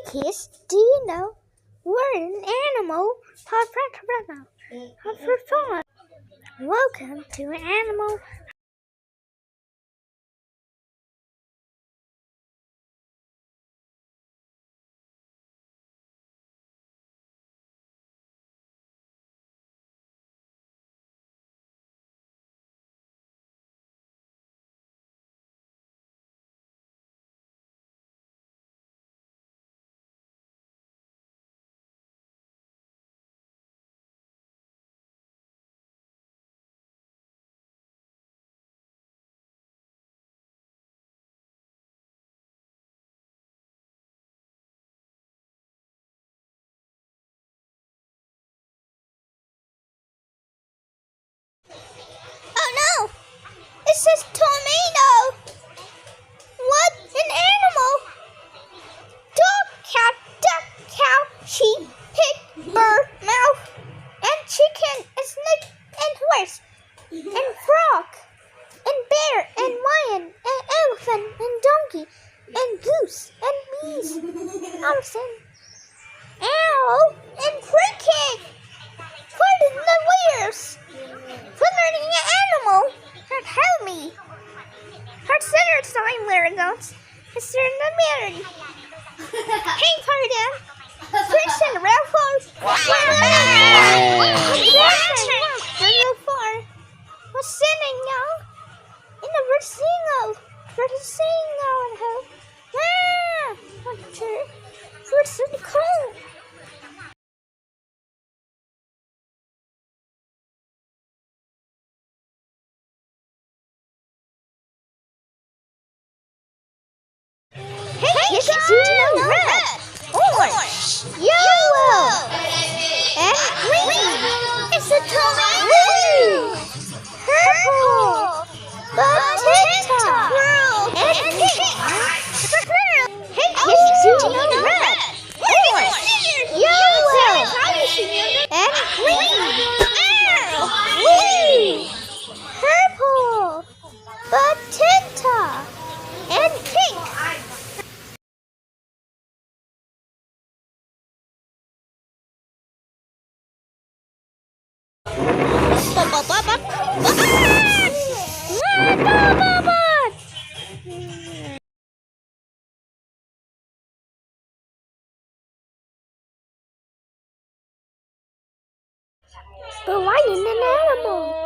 Kids, do you know we're an animal called for fun? Welcome to Animal. Oh no! It says tomato! What an animal! Dog, cat, duck, cow, sheep, pig, bird, mouse, and chicken, and snake, and horse, and frog, and bear, and lion, and elephant, and donkey, and goose, and bees, oxen, owl, and cricket. What in the weirs? For learning an animal that help me. Consider time learners. Consider the married. Hey, pardon. Prince and Ralph. What's sitting now? In the Versino. Versino and hope. What's it? What's it called? Hey, kids, do you know red, orange, yellow, and green? It's a tomato, purple, potato, and pink. Hey, kids, do you know red, orange, yellow, and green? Purple, potato, and pink. But why in an animal?